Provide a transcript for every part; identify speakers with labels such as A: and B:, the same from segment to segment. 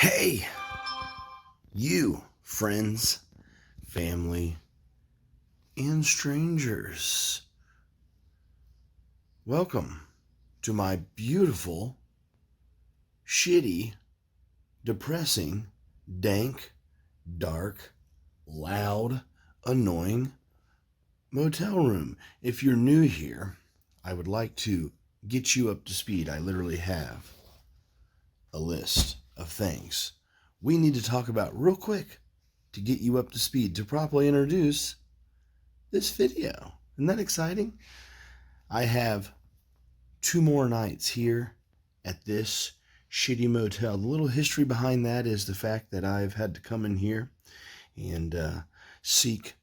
A: Hey, you, friends, family, and strangers. Welcome to my beautiful, shitty, depressing, dank, dark, loud, annoying motel room. If you're new here, I would like to get you up to speed. I literally have a list of things we need to talk about real quick to get you up to speed to properly introduce this video. Isn't that exciting? I have 2 more nights here at this shitty motel. The little history behind that is the fact that I've had to come in here and seek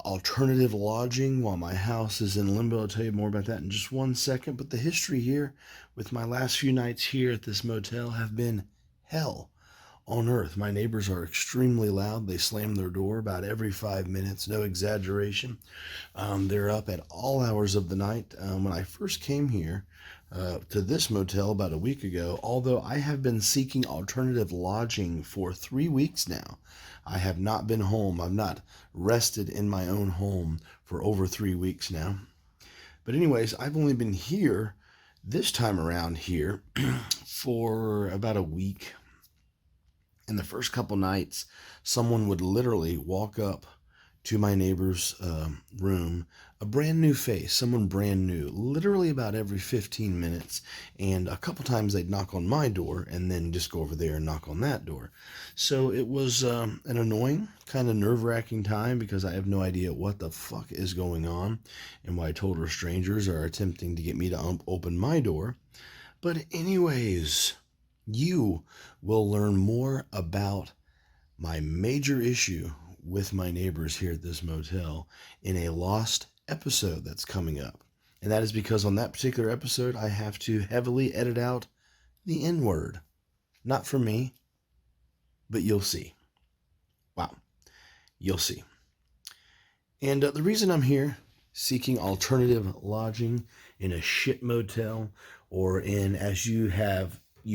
A: alternative lodging while my house is in limbo. I'll tell you more about that in just 1 second. But the history here with my last few nights here at this motel have been hell on earth. My neighbors are extremely loud. They slam their door about every 5 minutes, no exaggeration. They're up at all hours of the night. When I first came here to this motel about a week ago, although I have been seeking alternative lodging for 3 weeks now, I have not been home. I've not rested in my own home for over 3 weeks now. But anyways, I've only been here this time around here for about a week. And the first couple nights, someone would literally walk up to my neighbor's room, a brand new face, someone brand new, literally about every 15 minutes. And a couple times they'd knock on my door and then just go over there and knock on that door. So it was an annoying, kind of nerve-wracking time because I have no idea what the fuck is going on and why total strangers are attempting to get me to open my door. But anyways, you will learn more about my major issue with my neighbors here at this motel in a lost episode that's coming up. And that is because on that particular episode, I have to heavily edit out the N-word. Not from me, but you'll see. Wow. You'll see. And the reason I'm here seeking alternative lodging in a shit motel or in, as you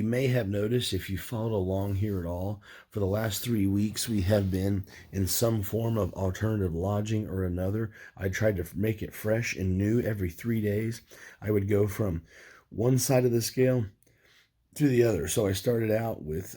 A: may have noticed if you followed along here at all, for the last 3 weeks we have been in some form of alternative lodging or another. I tried to make it fresh and new every 3 days. I would go from one side of the scale to the other. So I started out with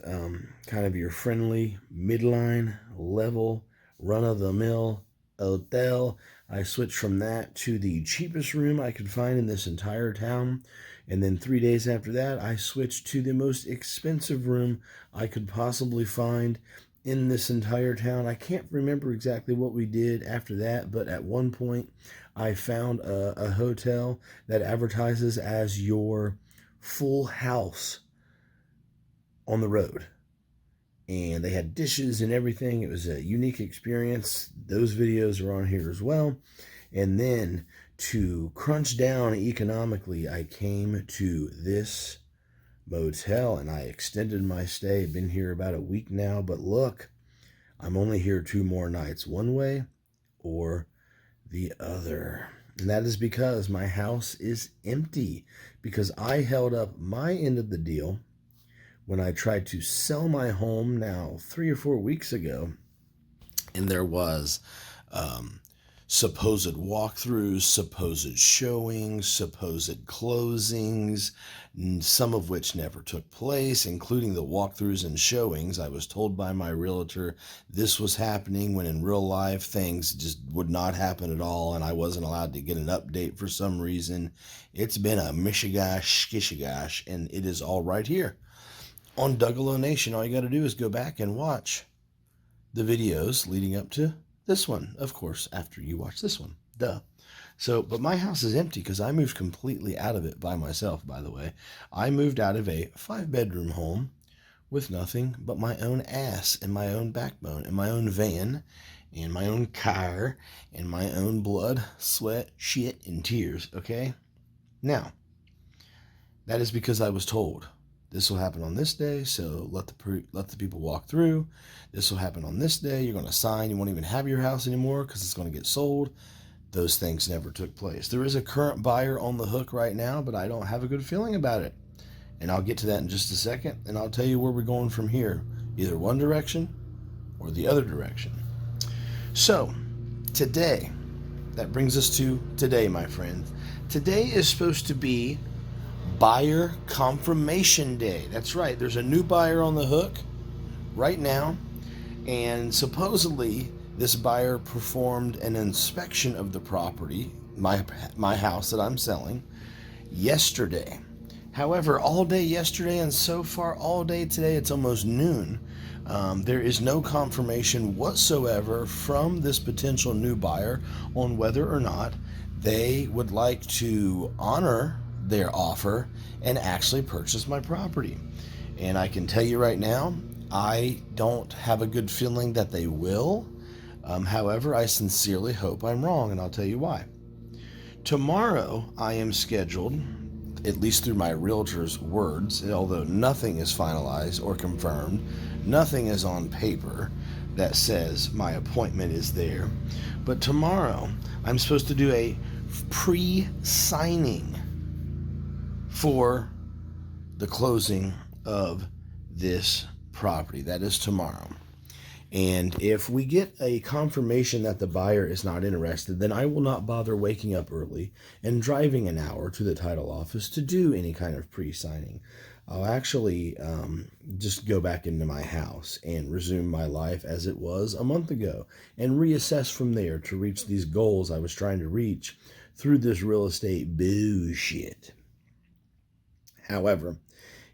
A: kind of your friendly, midline, level, run-of-the-mill hotel. I switched from that to the cheapest room I could find in this entire town. And then 3 days after that, I switched to the most expensive room I could possibly find in this entire town. I can't remember exactly what we did after that, but at one point I found a hotel that advertises as your full house on the road. And they had dishes and everything. It was a unique experience. Those videos are on here as well. And then to crunch down economically, I came to this motel and I extended my stay. Been here about a week now, but look, I'm only here 2 more nights, one way or the other. And that is because my house is empty, because I held up my end of the deal when I tried to sell my home now 3 or 4 weeks ago. And there was supposed walkthroughs, supposed showings, supposed closings, some of which never took place, including the walkthroughs and showings. I was told by my realtor this was happening when in real life things just would not happen at all, and I wasn't allowed to get an update for some reason. It's been a mishigash, skishigash, and it is all right here on Duggalo Nation. All you got to do is go back and watch the videos leading up to this one, of course, after you watch this one. Duh. So, but my house is empty because I moved completely out of it by myself, by the way. I moved out of a 5-bedroom home with nothing but my own ass and my own backbone and my own van and my own car and my own blood, sweat, shit, and tears, okay? Now, that is because I was told this will happen on this day, so let the people walk through. This will happen on this day. You're going to sign. You won't even have your house anymore because it's going to get sold. Those things never took place. There is a current buyer on the hook right now, but I don't have a good feeling about it. And I'll get to that in just a second, and I'll tell you where we're going from here. either one direction or the other direction. So, today, that brings us to today, my friends. Today is supposed to be buyer confirmation day. That's right, there's a new buyer on the hook right now, and supposedly this buyer performed an inspection of the property, my house that I'm selling, yesterday. However, all day yesterday and so far all day today, it's almost noon. There is no confirmation whatsoever from this potential new buyer on whether or not they would like to honor their offer and actually purchase my property. And I can tell you right now, I don't have a good feeling that they will. However, I sincerely hope I'm wrong, and I'll tell you why. Tomorrow, I am scheduled, at least through my realtor's words, although nothing is finalized or confirmed, nothing is on paper that says my appointment is there. But tomorrow, I'm supposed to do a pre-signing for the closing of this property. That is tomorrow. And if we get a confirmation that the buyer is not interested, then I will not bother waking up early and driving an hour to the title office to do any kind of pre-signing. I'll actually just go back into my house and resume my life as it was a month ago and reassess from there to reach these goals I was trying to reach through this real estate bullshit. However,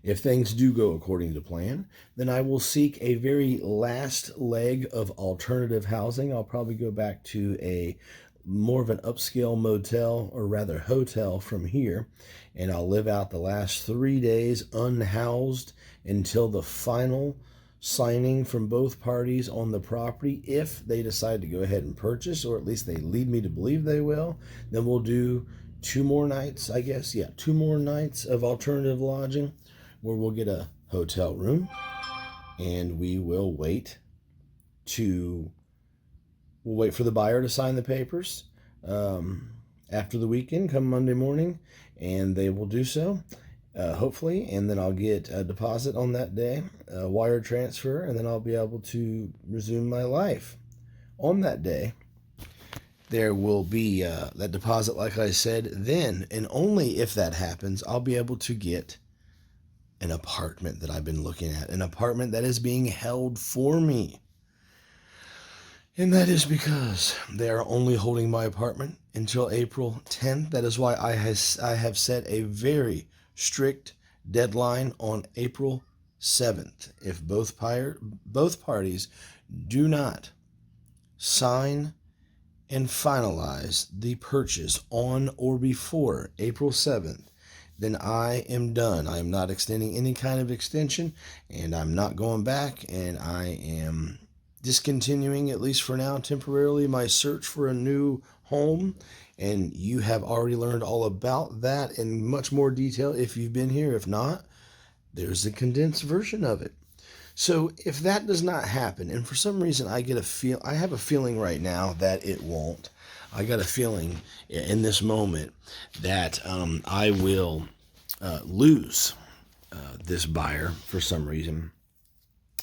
A: if things do go according to plan, then I will seek a very last leg of alternative housing. I'll probably go back to a more of an upscale motel, or rather hotel, from here, and I'll live out the last 3 days unhoused until the final signing from both parties on the property. If they decide to go ahead and purchase, or at least they lead me to believe they will, then we'll do 2 more nights, I guess. Yeah, 2 more nights of alternative lodging, where we'll get a hotel room, and we'll wait for the buyer to sign the papers after the weekend, come Monday morning, and they will do so, hopefully, and then I'll get a deposit on that day, a wire transfer, and then I'll be able to resume my life on that day. There will be that deposit, like I said, then, and only if that happens, I'll be able to get an apartment that I've been looking at, an apartment that is being held for me. And that is because they are only holding my apartment until April 10th. That is why I have set a very strict deadline on April 7th. If both parties do not sign and finalize the purchase on or before April 7th, then I am done. I am not extending any kind of extension, and I'm not going back, and I am discontinuing, at least for now, temporarily, my search for a new home. And you have already learned all about that in much more detail if you've been here. If not, there's a condensed version of it. So if that does not happen, and for some reason I have a feeling right now that it won't. I got a feeling in this moment that I will lose this buyer for some reason.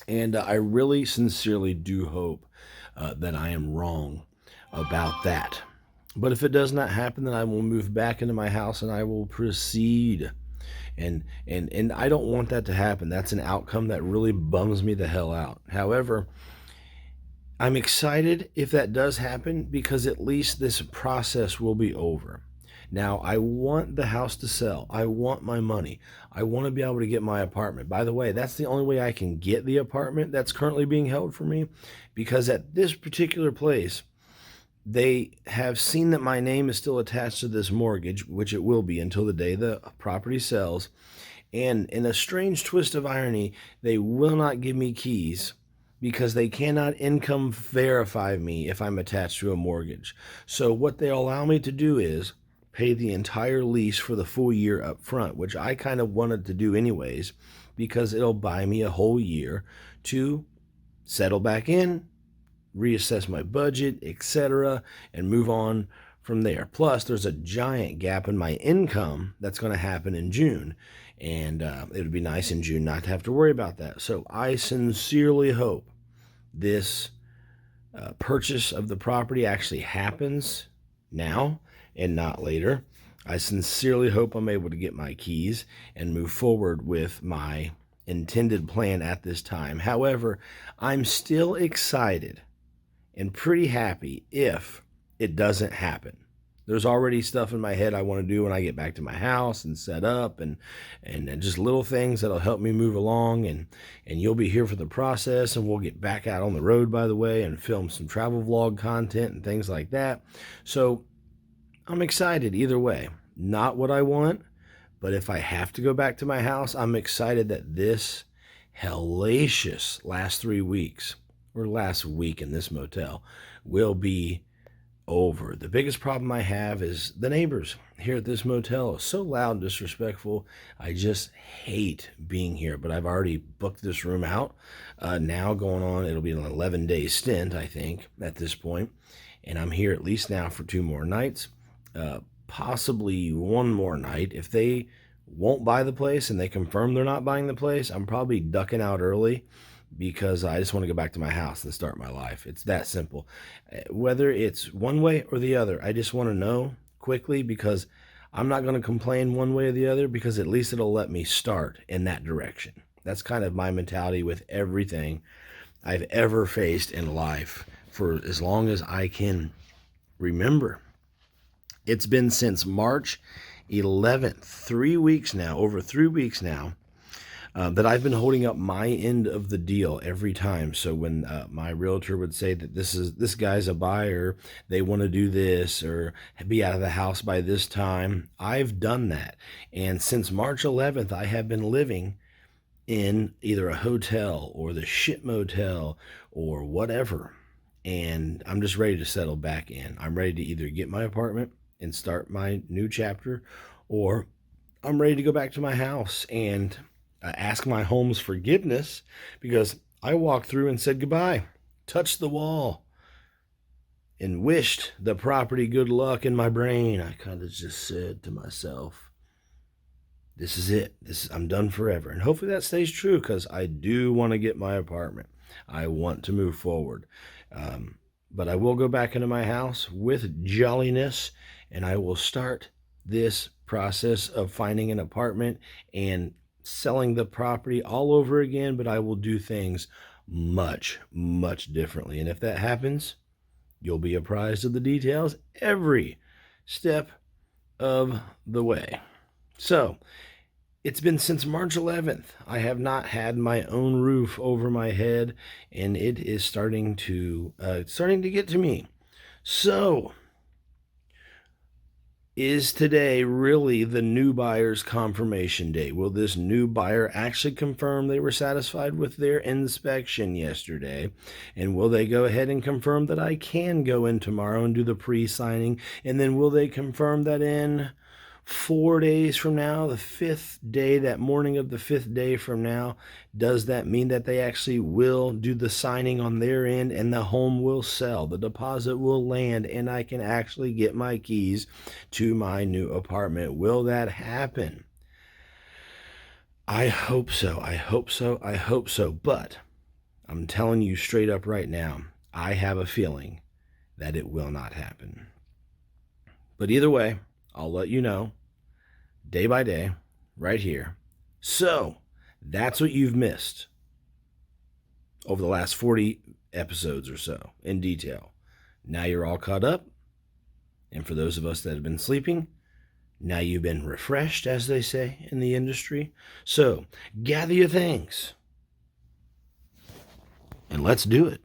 A: And I really sincerely do hope that I am wrong about that. But if it does not happen, then I will move back into my house and I will proceed. And I don't want that to happen. That's an outcome that really bums me the hell out. However, I'm excited if that does happen, because at least this process will be over. Now, I want the house to sell. I want my money. I want to be able to get my apartment. By the way, that's the only way I can get the apartment that's currently being held for me, because at this particular place, they have seen that my name is still attached to this mortgage, which it will be until the day the property sells. And in a strange twist of irony, they will not give me keys because they cannot income verify me if I'm attached to a mortgage. So what they allow me to do is pay the entire lease for the full year up front, which I kind of wanted to do anyways, because it'll buy me a whole year to settle back in, reassess my budget, etc., and move on from there. Plus, there's a giant gap in my income that's going to happen in June. And it would be nice in June not to have to worry about that. So I sincerely hope this purchase of the property actually happens now and not later. I sincerely hope I'm able to get my keys and move forward with my intended plan at this time. However, I'm still excited and pretty happy if it doesn't happen. There's already stuff in my head I want to do when I get back to my house and set up and just little things that'll help me move along, and you'll be here for the process, and we'll get back out on the road, by the way, and film some travel vlog content and things like that. So I'm excited either way. Not what I want, but if I have to go back to my house, I'm excited that this hellacious last 3 weeks, or last week in this motel, will be over. The biggest problem I have is the neighbors here at this motel are so loud and disrespectful. I just hate being here, but I've already booked this room out. Now going on, it'll be an 11-day stint, I think, at this point. And I'm here at least now for 2 more nights, possibly 1 more night. If they won't buy the place and they confirm they're not buying the place, I'm probably ducking out early, because I just want to go back to my house and start my life. It's that simple. Whether it's one way or the other, I just want to know quickly, because I'm not going to complain one way or the other, because at least it'll let me start in that direction. That's kind of my mentality with everything I've ever faced in life for as long as I can remember. It's been since March 11th, 3 weeks now, over 3 weeks now, that I've been holding up my end of the deal every time. So when my realtor would say that this guy's a buyer, they want to do this or be out of the house by this time, I've done that. And since March 11th, I have been living in either a hotel or the shit motel or whatever. And I'm just ready to settle back in. I'm ready to either get my apartment and start my new chapter, or I'm ready to go back to my house and ask my home's forgiveness, because I walked through and said goodbye, touched the wall, and wished the property good luck in my brain. I kind of just said to myself, this is it. I'm done forever. And hopefully that stays true, because I do want to get my apartment. I want to move forward. But I will go back into my house with jolliness, and I will start this process of finding an apartment and selling the property all over again, but I will do things much, much differently. And if that happens, you'll be apprised of the details every step of the way. So it's been since March 11th. I have not had my own roof over my head, and it is starting to get to me. So is today really the new buyer's confirmation day? Will this new buyer actually confirm they were satisfied with their inspection yesterday? And will they go ahead and confirm that I can go in tomorrow and do the pre-signing? And then will they confirm that in 4 days from now, the 5th day, that morning of the 5th day from now, does that mean that they actually will do the signing on their end and the home will sell, the deposit will land, and I can actually get my keys to my new apartment? Will that happen? I hope so. I hope so. I hope so. But I'm telling you straight up right now, I have a feeling that it will not happen. But either way, I'll let you know day by day right here. So that's what you've missed over the last 40 episodes or so in detail. Now you're all caught up. And for those of us that have been sleeping, now you've been refreshed, as they say in the industry. So gather your things and let's do it.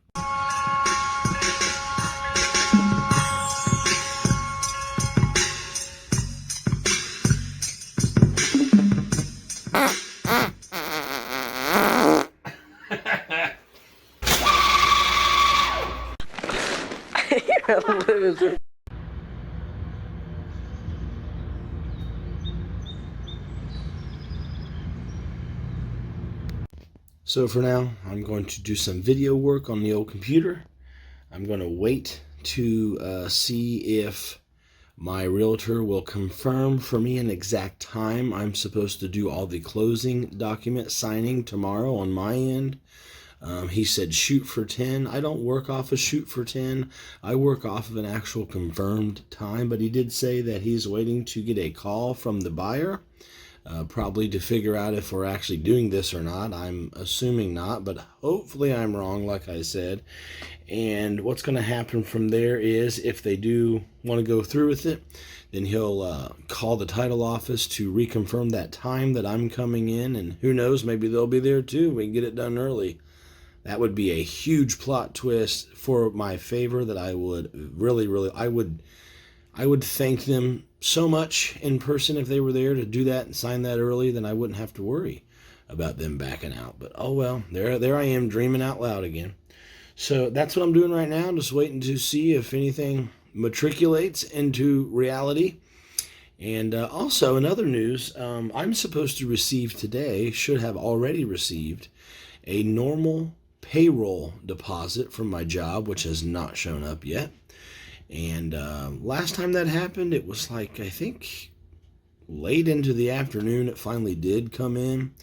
A: You're a loser. So for now, I'm going to do some video work on the old computer. I'm going to wait to see if My realtor will confirm for me an exact time. I'm supposed to do all the closing document signing tomorrow on my end. He said shoot for 10. I don't work off a shoot for 10. I work off of an actual confirmed time, but he did say that he's waiting to get a call from the buyer, probably to figure out if we're actually doing this or not. I'm assuming not, but hopefully I'm wrong, like I said. And what's going to happen from there is if they do want to go through with it, then he'll call the title office to reconfirm that time that I'm coming in, and who knows, maybe they'll be there too. We can get it done early. That would be a huge plot twist for my favor that I would really, I would thank them so much in person if they were there to do that and sign that early. Then I wouldn't have to worry about them backing out. But oh well, there I am dreaming out loud again. So that's what I'm doing right now, just waiting to see if anything matriculates into reality. And also in other news, I'm supposed to receive today, should have already received, a normal payroll deposit from my job, which has not shown up yet. And last time that happened, it was like, I think, late into the afternoon, it finally did come in.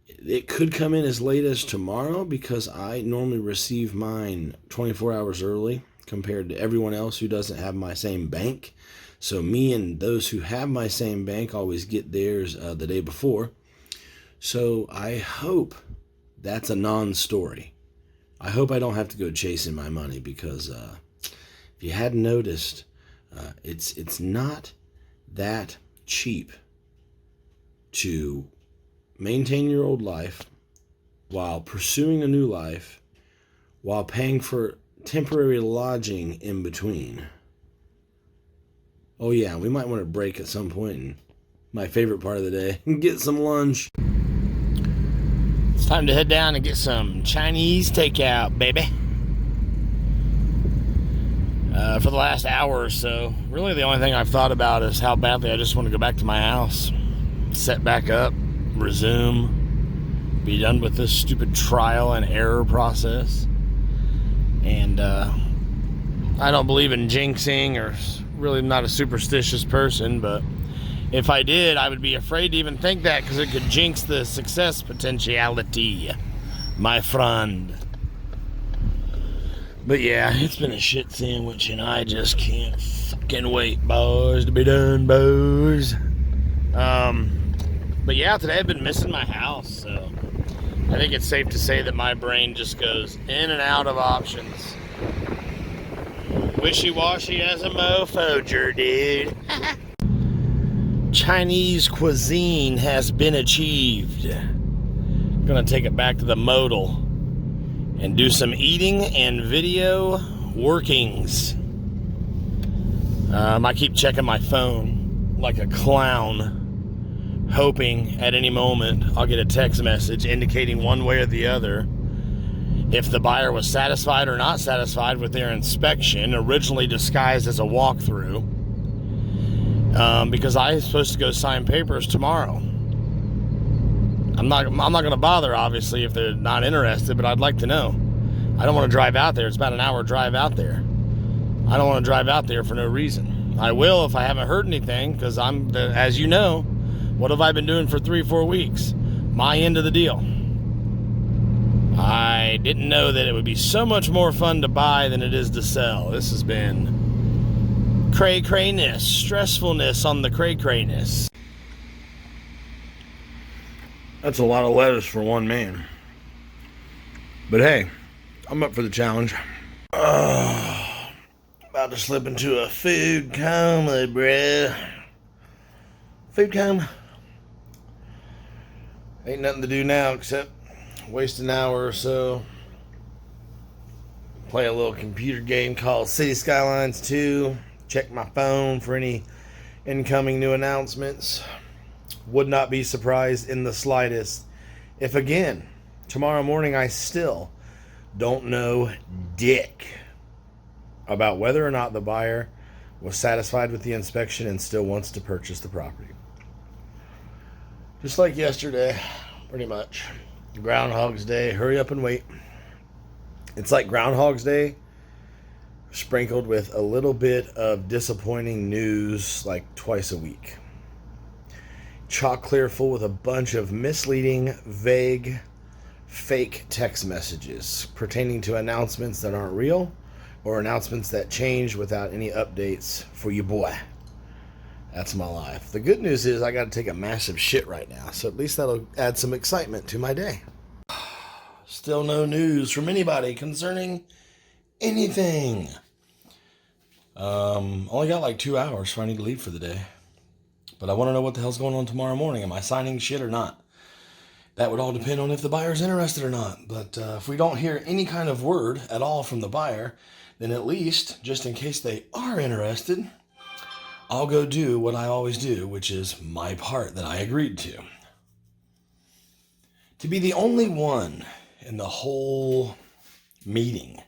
A: It could come in as late as tomorrow because I normally receive mine 24 hours early compared to everyone else who doesn't have my same bank. So me and those who have my same bank always get theirs the day before. So I hope that's a non-story. I hope I don't have to go chasing my money because if you hadn't noticed, it's not that cheap to maintain your old life while pursuing a new life while paying for temporary lodging in between. Oh yeah, we might want to break at some point in my favorite part of the day and get some lunch. It's time to head down and get some Chinese takeout, baby. For the last hour or so, really the only thing I've thought about is how badly I just want to go back to my house, set back up, resume, be done with this stupid trial and error process. And I don't believe in jinxing, or really not a superstitious person, but if I did, I would be afraid to even think that because it could jinx the success potentiality, my friend. But yeah, it's been a shit sandwich and I just can't fucking wait, boys, to be done, boys. But yeah, today I've been missing my house, so I think it's safe to say that my brain just goes in and out of options. Wishy-washy as a mofoger, dude. Chinese cuisine has been achieved. Gonna take it back to the modal and do some eating and video workings. I keep checking my phone like a clown, hoping at any moment I'll get a text message indicating one way or the other if the buyer was satisfied or not satisfied with their inspection, originally disguised as a walkthrough, because I'm supposed to go sign papers tomorrow. I'm not going to bother, obviously, if they're not interested, but I'd like to know. I don't want to drive out there. It's about an hour drive out there. I don't want to drive out there for no reason. I will if I haven't heard anything, because as you know, what have I been doing for 3-4 weeks? My end of the deal. I didn't know that it would be so much more fun to buy than it is to sell. This has been cray-crayness, stressfulness on the cray-crayness. That's a lot of lettuce for one man. But hey, I'm up for the challenge. About to slip into a food coma, bruh. Food coma. Ain't nothing to do now except waste an hour or so. Play a little computer game called City Skylines 2. Check my phone for any incoming new announcements. Would not be surprised in the slightest if, again, tomorrow morning I still don't know dick about whether or not the buyer was satisfied with the inspection and still wants to purchase the property. Just like yesterday, pretty much. Groundhog's Day, hurry up and wait. It's like Groundhog's Day sprinkled with a little bit of disappointing news like twice a week. Chock clear full with a bunch of misleading, vague, fake text messages pertaining to announcements that aren't real or announcements that change without any updates for you boy. That's my life. The good news is I got to take a massive shit right now, so at least that'll add some excitement to my day. Still no news from anybody concerning anything. Only got like 2 hours, so I need to leave for the day. But I want to know what the hell's going on tomorrow morning. Am I signing shit or not? That would all depend on if the buyer's interested or not. But if we don't hear any kind of word at all from the buyer, then at least, just in case they are interested, I'll go do what I always do, which is my part that I agreed to. To be the only one in the whole meeting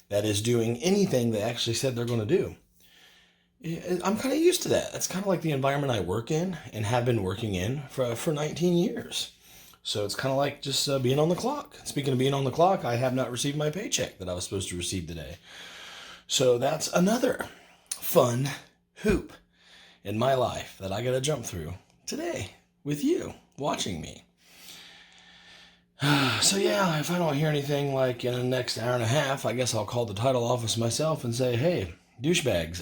A: that is doing anything they actually said they're going to do. I'm kind of used to that. That's kind of like the environment I work in and have been working in for 19 years. So it's kind of like just being on the clock. Speaking of being on the clock, I have not received my paycheck that I was supposed to receive today. So that's another fun hoop in my life that I got to jump through today with you watching me. So yeah, if I don't hear anything like in the next hour and a half, I guess I'll call the title office myself and say, hey, douchebags,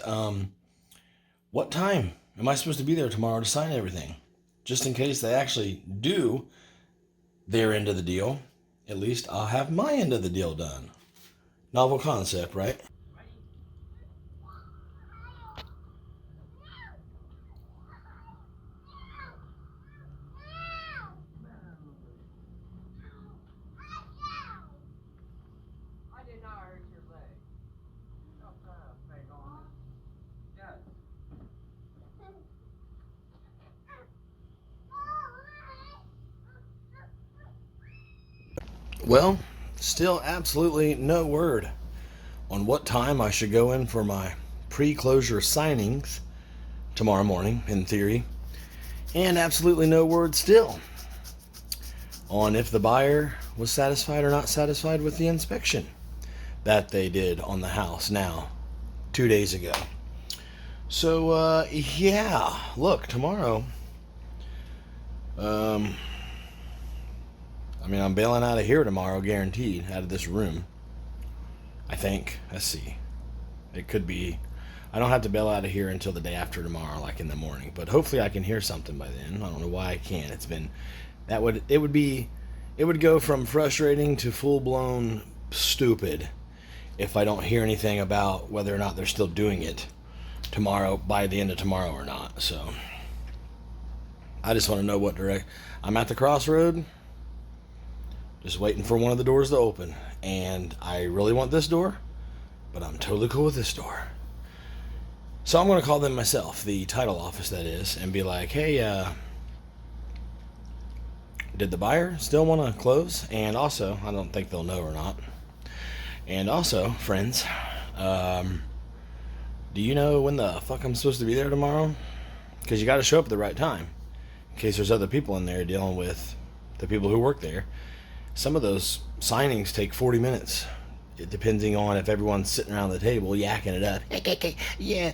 A: what time am I supposed to be there tomorrow to sign everything? Just in case they actually do their end of the deal, at least I'll have my end of the deal done. Novel concept, right? Well, still absolutely no word on what time I should go in for my pre-closure signings tomorrow morning, in theory. And absolutely no word still on if the buyer was satisfied or not satisfied with the inspection that they did on the house now, 2 days ago. So, yeah, look, tomorrow, I'm bailing out of here tomorrow, guaranteed, out of this room. I think. Let's see. It could be. I don't have to bail out of here until the day after tomorrow, like in the morning. But hopefully I can hear something by then. I don't know why I can't. It would go from frustrating to full-blown stupid if I don't hear anything about whether or not they're still doing it tomorrow, by the end of tomorrow or not. So I just want to know what direct. I'm at the crossroad, just waiting for one of the doors to open. And I really want this door, but I'm totally cool with this door. So I'm going to call them myself, the title office that is, and be like, hey, did the buyer still want to close? And also, I don't think they'll know or not. And also, friends, do you know when the fuck I'm supposed to be there tomorrow? Because you got to show up at the right time, in case there's other people in there dealing with the people who work there. Some of those signings take 40 minutes. It depending on if everyone's sitting around the table yakking it up.
B: Yeah,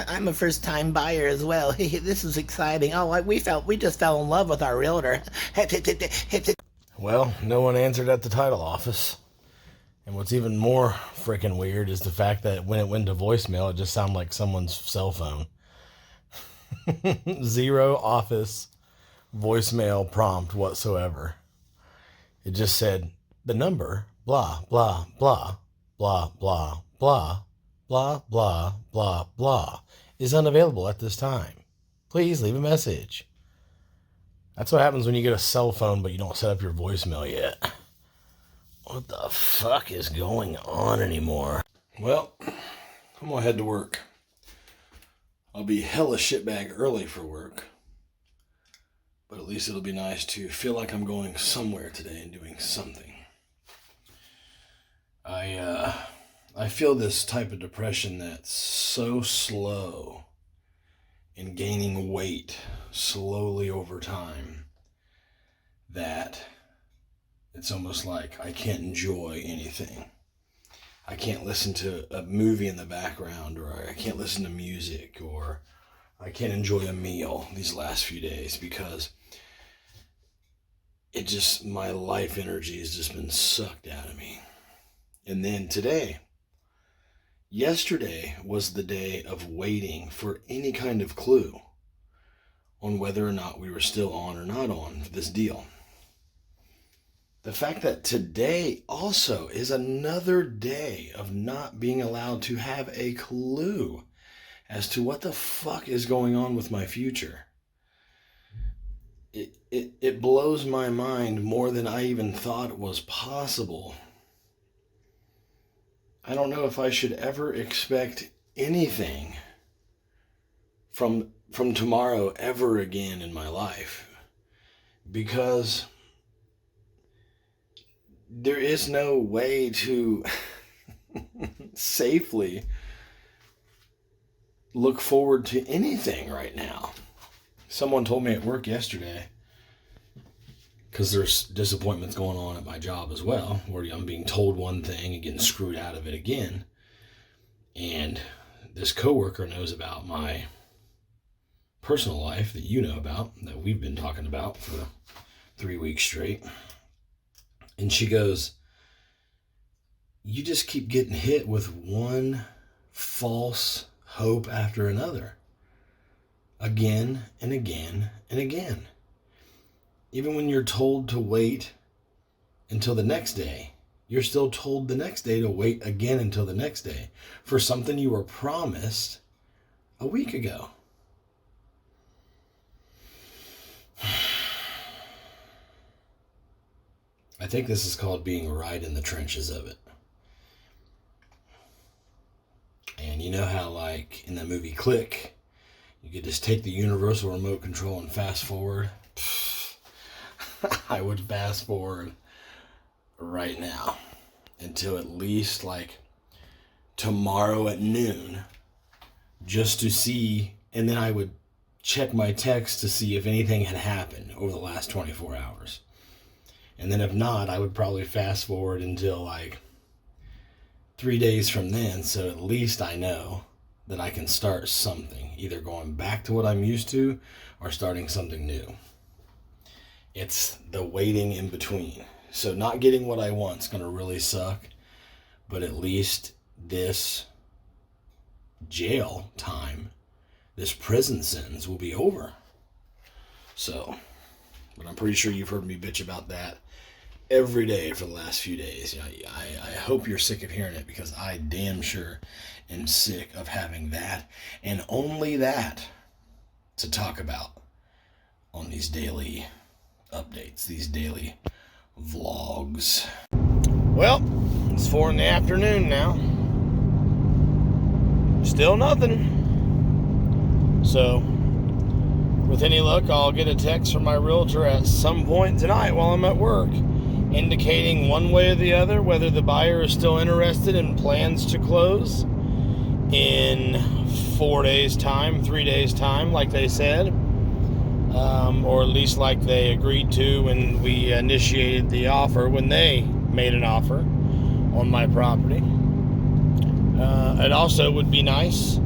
B: I'm a first-time buyer as well. This is exciting. Oh, we just fell in love with our realtor.
A: Well, no one answered at the title office. And what's even more freaking weird is the fact that when it went to voicemail, it just sounded like someone's cell phone. Zero office voicemail prompt whatsoever. It just said, the number, blah, blah, blah, blah, blah, blah, blah, blah, blah, blah, is unavailable at this time. Please leave a message. That's what happens when you get a cell phone, but you don't set up your voicemail yet. What the fuck is going on anymore? Well, I'm gonna head to work. I'll be hella shitbag early for work. But at least it'll be nice to feel like I'm going somewhere today and doing something. I feel this type of depression that's so slow in gaining weight slowly over time that it's almost like I can't enjoy anything. I can't listen to a movie in the background, or I can't listen to music, or I can't enjoy a meal these last few days because my life energy has just been sucked out of me. And then yesterday was the day of waiting for any kind of clue on whether or not we were still on or not on for this deal. The fact that today also is another day of not being allowed to have a clue as to what the fuck is going on with my future. It blows my mind more than I even thought was possible. I don't know if I should ever expect anything from tomorrow ever again in my life, because there is no way to safely look forward to anything right now. Someone told me at work yesterday, because there's disappointments going on at my job as well, where I'm being told one thing and getting screwed out of it again. And this coworker knows about my personal life that you know about, that we've been talking about for 3 weeks straight. And she goes, you just keep getting hit with one false hope after another. Again and again and again. Even when you're told to wait until the next day, you're still told the next day to wait again until the next day for something you were promised a week ago. I think this is called being right in the trenches of it. And you know how, like, in that movie Click, you could just take the universal remote control and fast forward? I would fast forward right now until at least, like, tomorrow at noon, just to see, and then I would check my text to see if anything had happened over the last 24 hours. And then if not, I would probably fast forward until like 3 days from then, so at least I know that I can start something, either going back to what I'm used to or starting something new. It's the waiting in between. So not getting what I want is going to really suck, but at least this jail time, this prison sentence will be over. So, but I'm pretty sure you've heard me bitch about that every day for the last few days. I hope you're sick of hearing it, because I damn sure am sick of having that and only that to talk about on these daily updates, these daily vlogs. Well, it's 4 p.m. now. Still nothing. So, with any luck, I'll get a text from my realtor at some point tonight while I'm at work, indicating one way or the other whether the buyer is still interested and plans to close in 4 days' time, 3 days' time, like they said, or at least like they agreed to when we initiated the offer, when they made an offer on my property. It also would be nice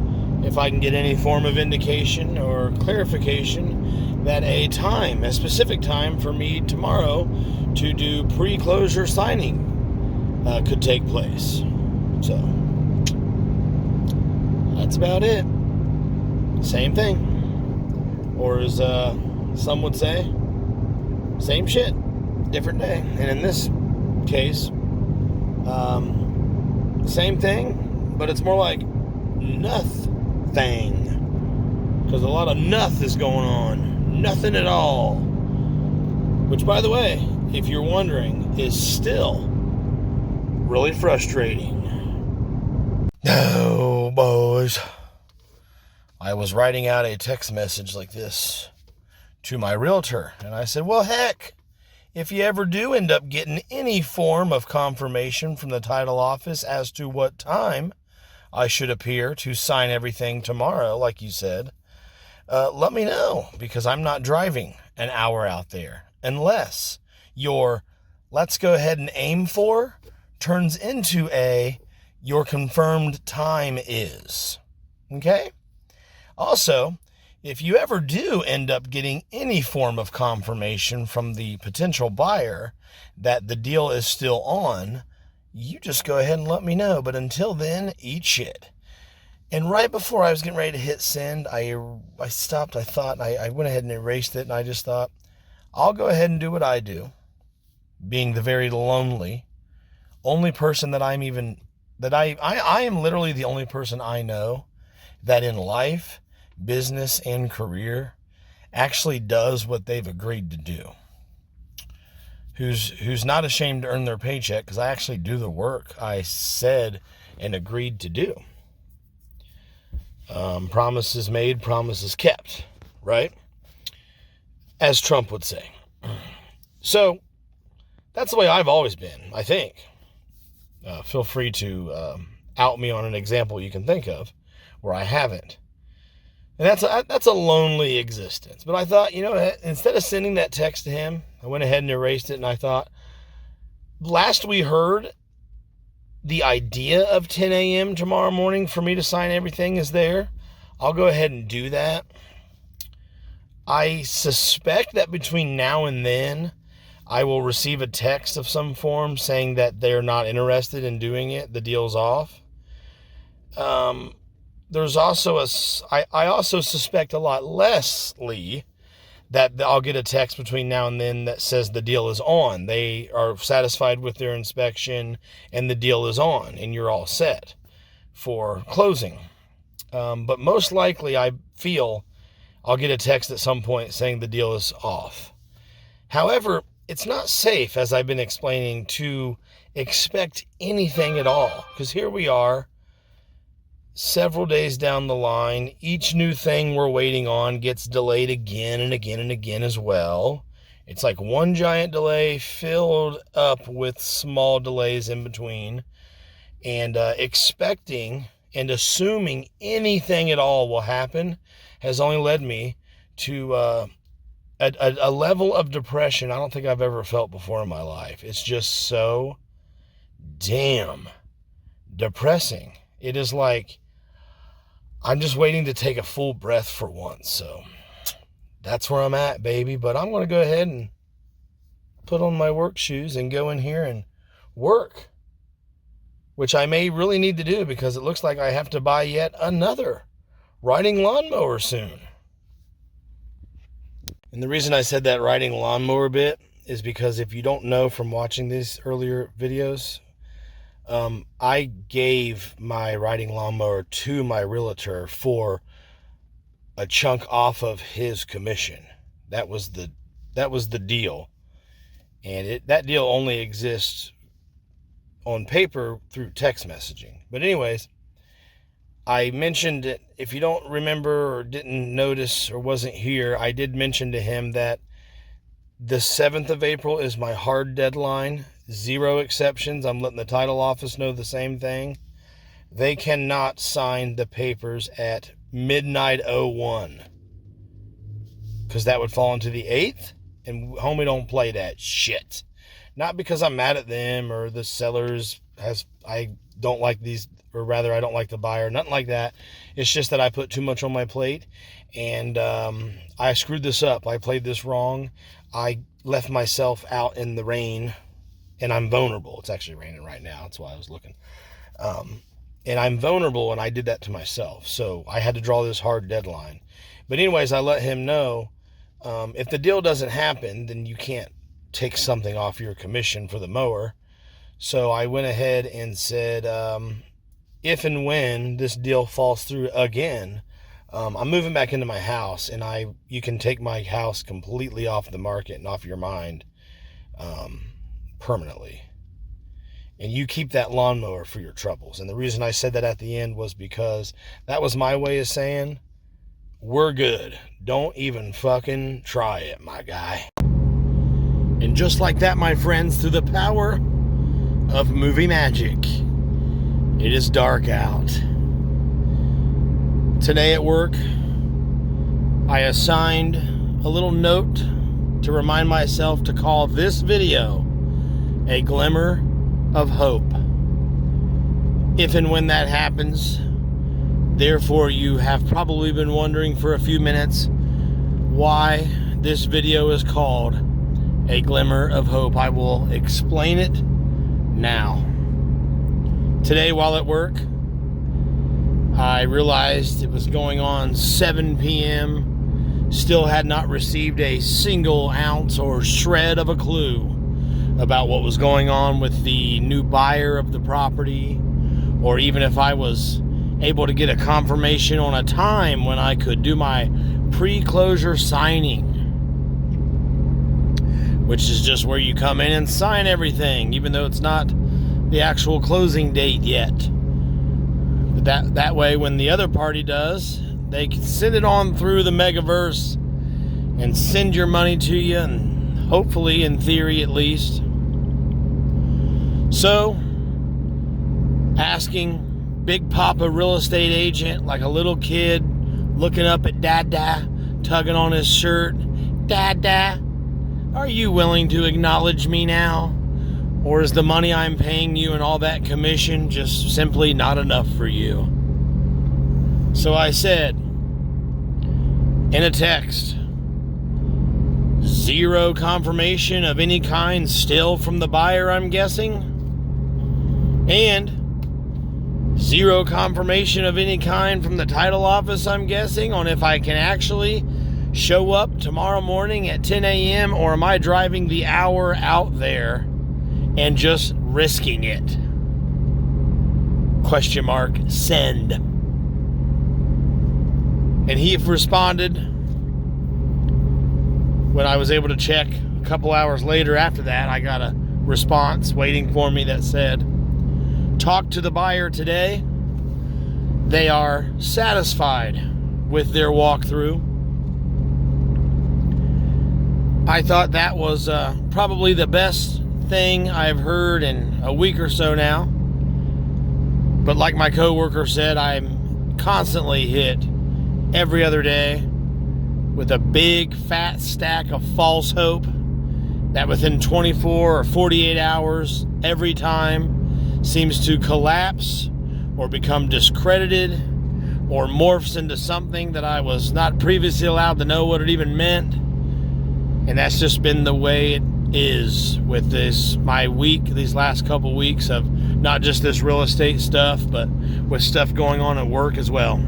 A: if I can get any form of indication or clarification that a specific time for me tomorrow to do pre-closure signing could take place. So, that's about it. Same thing. Or as some would say, same shit, different day. And in this case, same thing, but it's more like nothing. Because a lot of nothing is going on. Nothing at all. Which, by the way, if you're wondering, is still really frustrating. No, boys. I was writing out a text message like this to my realtor, and I said, well, heck, if you ever do end up getting any form of confirmation from the title office as to what time I should appear to sign everything tomorrow, like you said, let me know, because I'm not driving an hour out there unless your let's go ahead and aim for turns into a
C: your confirmed time is. Okay? Also, if you ever do end up getting any form of confirmation from the potential buyer that the deal is still on, you just go ahead and let me know. But until then, eat shit. And right before I was getting ready to hit send, I stopped. I went ahead and erased it, and I just thought, I'll go ahead and do what I do, being the very lonely, only person that I am literally the only person I know that in life, business, and career actually does what they've agreed to do. Who's not ashamed to earn their paycheck, because I actually do the work I said and agreed to do. Promises made, promises kept, right? As Trump would say. So, that's the way I've always been, I think. Feel free to out me on an example you can think of where I haven't. And that's a lonely existence. But I thought, instead of sending that text to him, I went ahead and erased it, and I thought, last we heard, the idea of 10 a.m. tomorrow morning for me to sign everything is there. I'll go ahead and do that. I suspect that between now and then, I will receive a text of some form saying that they're not interested in doing it. The deal's off. There's also I also suspect a lot less, Lee, that I'll get a text between now and then that says the deal is on. They are satisfied with their inspection and the deal is on and you're all set for closing. But most likely I feel I'll get a text at some point saying the deal is off. However, it's not safe, as I've been explaining, to expect anything at all. Because here we are, several days down the line, each new thing we're waiting on gets delayed again and again and again as well. It's like one giant delay filled up with small delays in between. And expecting and assuming anything at all will happen has only led me to a level of depression I don't think I've ever felt before in my life. It's just so damn depressing. It is like I'm just waiting to take a full breath for once. So that's where I'm at, baby. But I'm going to go ahead and put on my work shoes and go in here and work, which I may really need to do because it looks like I have to buy yet another riding lawnmower soon. And the reason I said that riding lawnmower bit is because if you don't know from watching these earlier videos, I gave my riding lawnmower to my realtor for a chunk off of his commission. That was the deal. And that deal only exists on paper through text messaging. But anyways, I mentioned it. If you don't remember or didn't notice or wasn't here, I did mention to him that the 7th of April is my hard deadline. 0 exceptions. I'm letting the title office know the same thing. They cannot sign the papers at midnight 01. Because that would fall into the 8th. And homie don't play that shit. Not because I'm mad at them or the sellers I don't like these, or rather I don't like the buyer, nothing like that. It's just that I put too much on my plate and I screwed this up. I played this wrong. I left myself out in the rain and I'm vulnerable. It's actually raining right now. That's why I was looking. And I'm vulnerable and I did that to myself. So I had to draw this hard deadline. But anyways, I let him know if the deal doesn't happen, then you can't take something off your commission for the mower. So I went ahead and said, if and when this deal falls through again, I'm moving back into my house and you can take my house completely off the market and off your mind permanently. And you keep that lawnmower for your troubles. And the reason I said that at the end was because that was my way of saying, we're good. Don't even fucking try it, my guy. And just like that, my friends, through the power of movie magic, it is dark out. Today at work, I assigned a little note to remind myself to call this video a Glimmer of Hope. if and when that happens. Therefore, you have probably been wondering for a few minutes why this video is called A Glimmer of Hope. I will explain it now. Today, while at work, I realized it was going on 7 p.m. Still had not received a single ounce or shred of a clue about what was going on with the new buyer of the property, or even if I was able to get a confirmation on a time when I could do my pre-closure signing, which is just where you come in and sign everything, even though it's not the actual closing date yet. But that way, when the other party does, they can send it on through the Megaverse and send your money to you, and hopefully, in theory at least. So, asking Big Papa real estate agent like a little kid looking up at Dada, tugging on his shirt, Dada, are you willing to acknowledge me now? Or is the money I'm paying you and all that commission just simply not enough for you? So I said, in a text, zero confirmation of any kind still from the buyer, I'm guessing, and zero confirmation of any kind from the title office, I'm guessing, on if I can actually show up tomorrow morning at 10 a.m. or am I driving the hour out there and just risking it? Question mark, send. And he responded when I was able to check a couple hours later after that. I got a response waiting for me that said, talked to the buyer today. They are satisfied with their walkthrough. I thought that was probably the best thing I've heard in a week or so now. But like my coworker said, I'm constantly hit every other day with a big fat stack of false hope that within 24 or 48 hours every time seems to collapse or become discredited or morphs into something that I was not previously allowed to know what it even meant. And that's just been the way it is with these last couple weeks of not just this real estate stuff, but with stuff going on at work as well.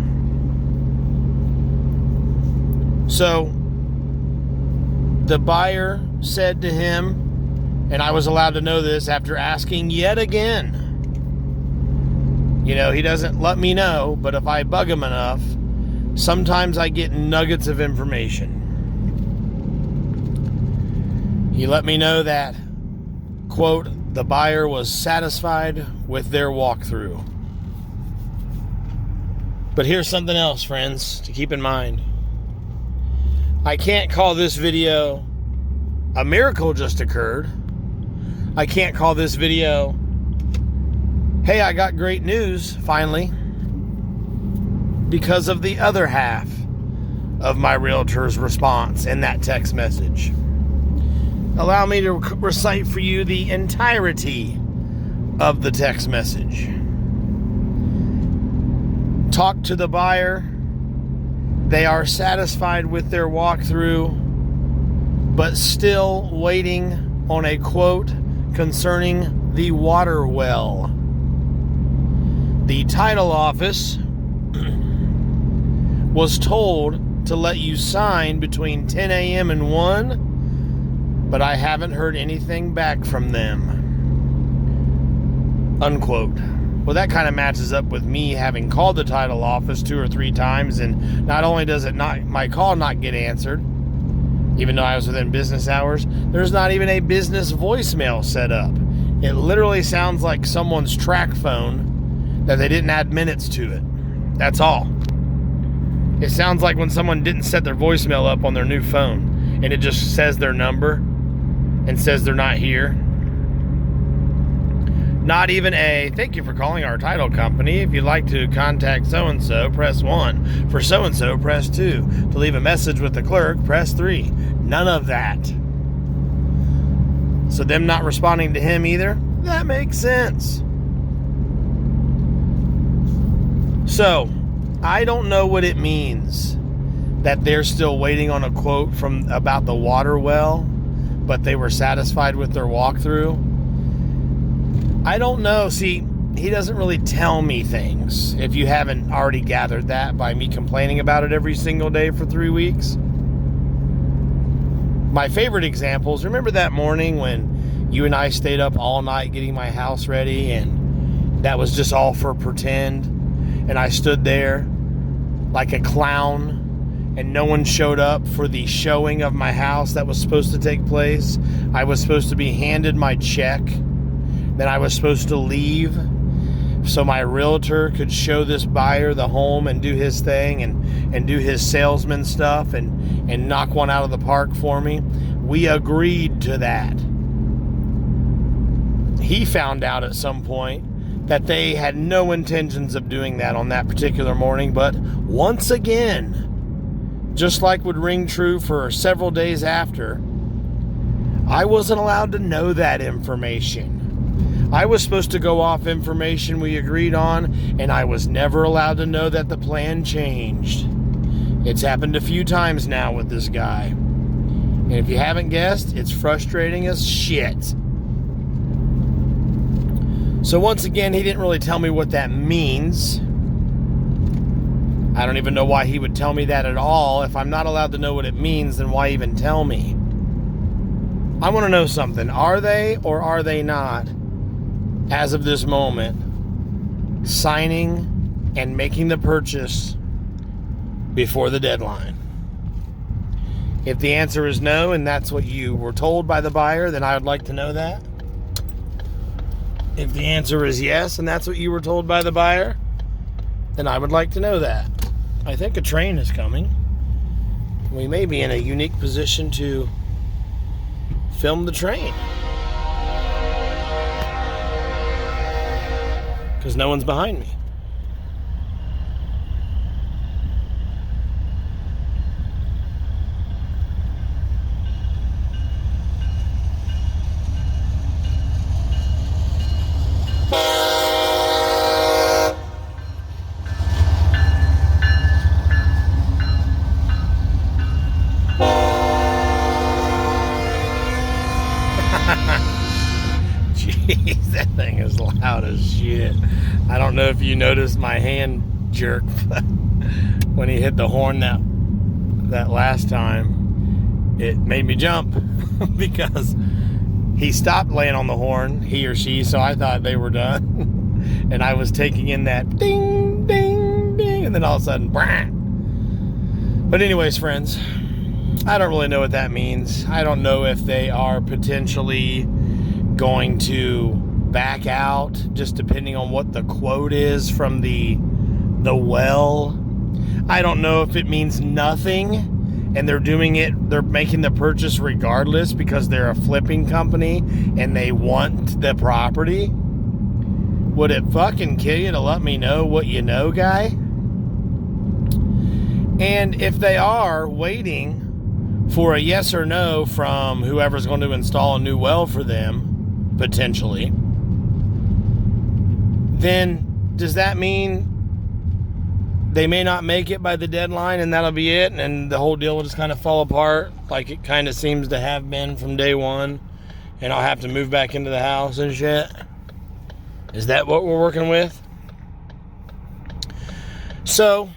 C: So the buyer said to him, and I was allowed to know this after asking yet again. You know, he doesn't let me know, but if I bug him enough, sometimes I get nuggets of information. He let me know that, quote, the buyer was satisfied with their walkthrough. But here's something else, friends, to keep in mind. I can't call this video a miracle just occurred. I can't call this video, hey, I got great news, finally, because of the other half of my realtor's response in that text message. Allow me to recite for you the entirety of the text message. Talk to the buyer. They are satisfied with their walkthrough, but still waiting on a quote concerning the water well. The title office was told to let you sign between 10 a.m. and 1, but I haven't heard anything back from them. Unquote. Well, that kind of matches up with me having called the title office 2 or 3 times, and not only does my call not get answered, even though I was within business hours, there's not even a business voicemail set up. It literally sounds like someone's track phone that they didn't add minutes to it. That's all. It sounds like when someone didn't set their voicemail up on their new phone, and it just says their number and says they're not here. Not even a, thank you for calling our title company. If you'd like to contact so-and-so, press 1. For so-and-so, press 2. To leave a message with the clerk, press 3. None of that. So them not responding to him either, that makes sense. So, I don't know what it means that they're still waiting on a quote from about the water well, but they were satisfied with their walkthrough. I don't know. See, he doesn't really tell me things, if you haven't already gathered that by me complaining about it every single day for 3 weeks. My favorite examples, remember that morning when you and I stayed up all night getting my house ready, and that was just all for pretend, and I stood there like a clown, and no one showed up for the showing of my house that was supposed to take place. I was supposed to be handed my check, then I was supposed to leave so my realtor could show this buyer the home and do his thing and do his salesman stuff and knock one out of the park for me. We agreed to that. He found out at some point that they had no intentions of doing that on that particular morning, but once again, just like would ring true for several days after, I wasn't allowed to know that information. I was supposed to go off information we agreed on, and I was never allowed to know that the plan changed. It's happened a few times now with this guy. And if you haven't guessed, it's frustrating as shit. So once again, he didn't really tell me what that means. I don't even know why he would tell me that at all. If I'm not allowed to know what it means, then why even tell me? I want to know something. Are they or are they not, as of this moment, signing and making the purchase before the deadline? If the answer is no, and that's what you were told by the buyer, then I would like to know that. If the answer is yes, and that's what you were told by the buyer, then I would like to know that. I think a train is coming. We may be in a unique position to film the train, because no one's behind me. Jeez, that thing is loud as shit. I don't know if you noticed my hand jerk, but when he hit the horn that last time, it made me jump because he stopped laying on the horn, he or she, so I thought they were done. And I was taking in that ding, ding, ding, and then all of a sudden, brah. But anyways, friends, I don't really know what that means. I don't know if they are potentially going to back out, just depending on what the quote is from the well. I don't know if it means nothing and they're making the purchase regardless because they're a flipping company and they want the property. Would it fucking kill you to let me know what you know, guy? And if they are waiting for a yes or no from whoever's going to install a new well for them, potentially, then does that mean they may not make it by the deadline and that'll be it, and the whole deal will just kind of fall apart like it kind of seems to have been from day one, and I'll have to move back into the house and shit? Is that what we're working with? So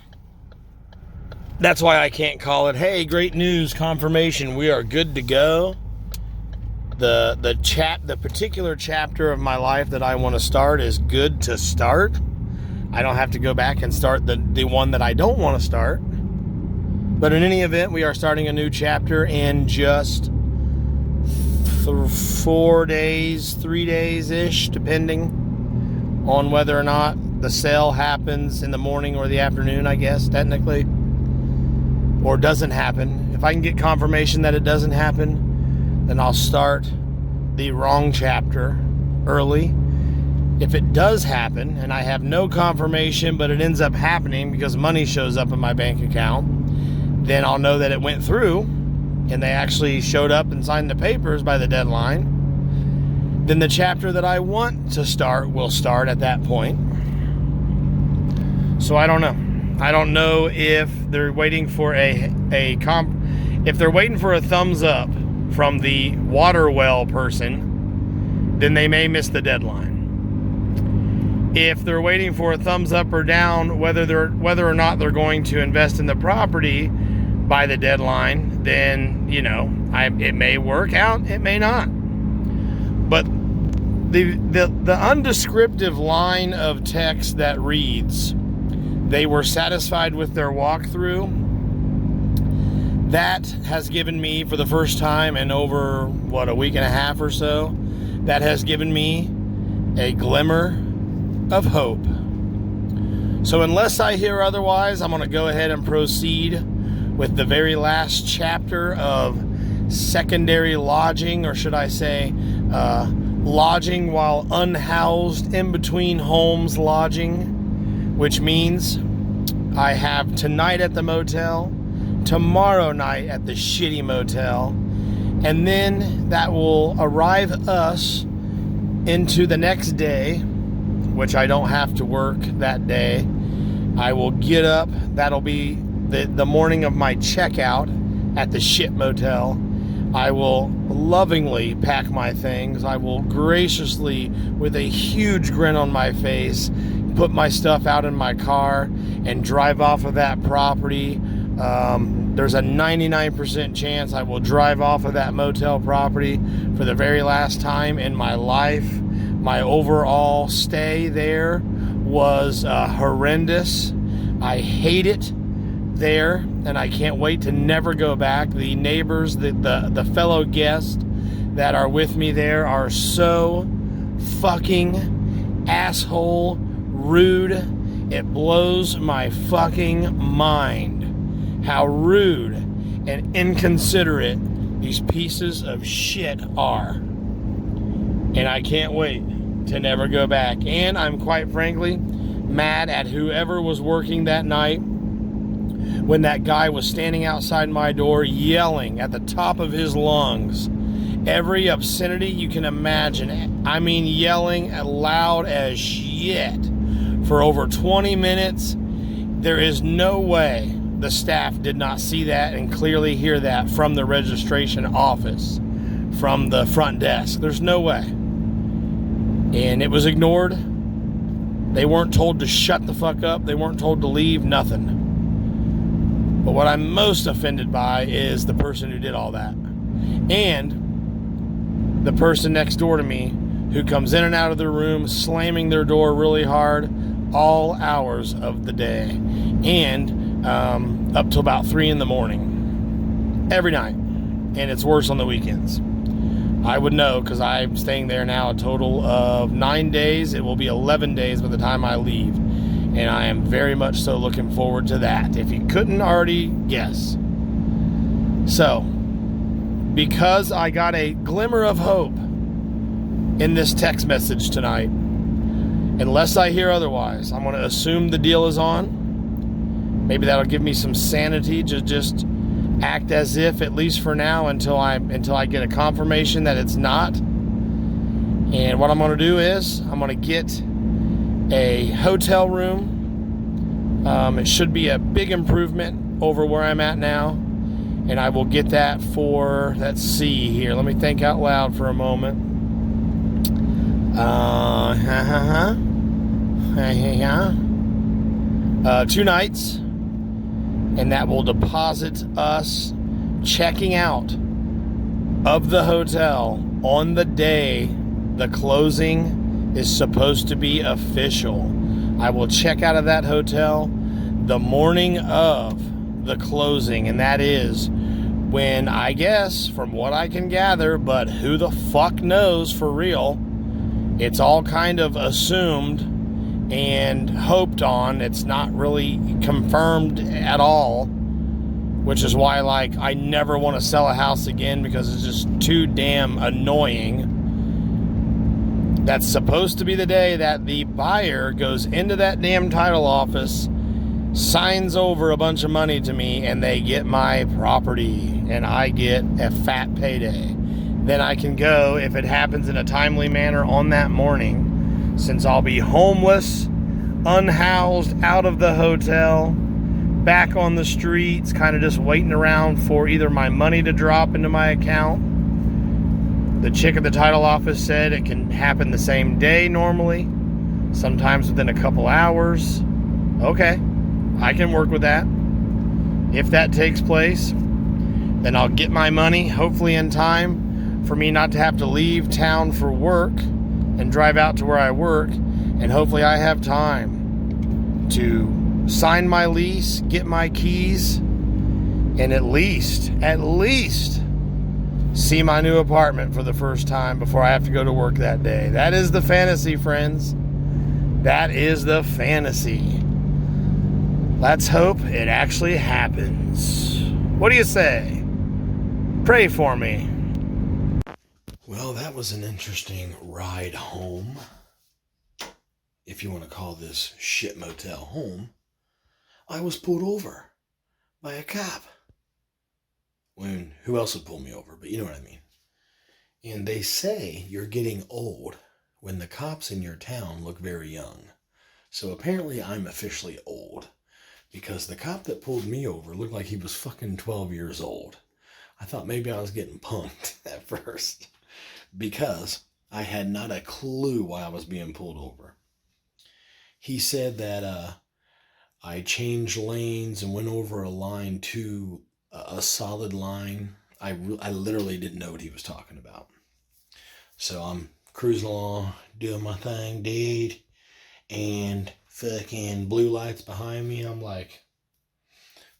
C: that's why I can't call it, hey, great news, confirmation, we are good to go. The particular chapter of my life that I want to start is good to start. I don't have to go back and start the one that I don't want to start. But in any event, we are starting a new chapter in just 4 days, 3 days-ish, depending on whether or not the sale happens in the morning or the afternoon, I guess, technically. Or doesn't happen. If I can get confirmation that it doesn't happen, then I'll start the wrong chapter early. If it does happen, and I have no confirmation, but it ends up happening because money shows up in my bank account, then I'll know that it went through, and they actually showed up and signed the papers by the deadline. Then the chapter that I want to start will start at that point. So I don't know. I don't know if they're waiting for if they're waiting for a thumbs up from the water well person, then they may miss the deadline. If they're waiting for a thumbs up or down whether or not they're going to invest in the property by the deadline, then it may work out, it may not. But the undescriptive line of text that reads, "They were satisfied with their walkthrough," that has given me, for the first time in over a week and a half or so, that has given me a glimmer of hope. So unless I hear otherwise, I'm going to go ahead and proceed with the very last chapter of secondary lodging, or should I say lodging while unhoused, in between homes lodging, which means I have tonight at the motel, tomorrow night at the shitty motel, and then that will arrive us into the next day, which I don't have to work that day. I will get up. That'll be the morning of my checkout at the shit motel. I will lovingly pack my things. I will graciously, with a huge grin on my face, put my stuff out in my car and drive off of that property. There's a 99% chance I will drive off of that motel property for the very last time in my life. My overall stay there was horrendous. I hate it there, and I can't wait to never go back. The neighbors, the fellow guests that are with me there are so fucking asshole rude. It blows my fucking mind how rude and inconsiderate these pieces of shit are. And I can't wait to never go back. And I'm quite frankly mad at whoever was working that night when that guy was standing outside my door yelling at the top of his lungs every obscenity you can imagine. I mean, yelling loud as shit for over 20 minutes. There is no way the staff did not see that and clearly hear that from the registration office, from the front desk. There's no way. And it was ignored. They weren't told to shut the fuck up. They weren't told to leave, nothing. But what I'm most offended by is the person who did all that. And the person next door to me who comes in and out of the room slamming their door really hard all hours of the day. And up till about 3 in the morning. Every night. And it's worse on the weekends. I would know because I'm staying there now a total of 9 days. It will be 11 days by the time I leave. And I am very much so looking forward to that, if you couldn't already guess. So, because I got a glimmer of hope in this text message tonight, unless I hear otherwise, I'm going to assume the deal is on. Maybe that'll give me some sanity to just act as if, at least for now, until I get a confirmation that it's not. And what I'm going to do is I'm going to get a hotel room. It should be a big improvement over where I'm at now, and I will get that for, let's see here, let me think out loud for a moment. 2 nights, and that will deposit us checking out of the hotel on the day the closing is supposed to be official. I will check out of that hotel the morning of the closing, and that is when, I guess, from what I can gather, but who the fuck knows for real, it's all kind of assumed and hoped on. It's not really confirmed at all, which is why, like, I never want to sell a house again because it's just too damn annoying. That's supposed to be the day that the buyer goes into that damn title office, signs over a bunch of money to me, and they get my property, and I get a fat payday. Then I can go, if it happens in a timely manner on that morning, since I'll be homeless, unhoused, out of the hotel, back on the streets, kind of just waiting around for either my money to drop into my account. The chick at the title office said it can happen the same day normally, sometimes within a couple hours. Okay, I can work with that. If that takes place, then I'll get my money, hopefully in time for me not to have to leave town for work and drive out to where I work, and hopefully I have time to sign my lease, get my keys, and at least see my new apartment for the first time before I have to go to work that day. That is the fantasy, friends. That is the fantasy. Let's hope it actually happens. What do you say? Pray for me.
A: Well, that was an interesting ride home. If you want to call this shit motel home. I was pulled over by a cop. When who else would pull me over? But you know what I mean. And they say you're getting old when the cops in your town look very young. So apparently I'm officially old. Because the cop that pulled me over looked like he was fucking 12 years old. I thought maybe I was getting punked at first. Because I had not a clue why I was being pulled over. He said that I changed lanes and went over a line to a solid line. I literally didn't know what he was talking about. So I'm cruising along, doing my thing, dude. And fucking blue lights behind me. I'm like,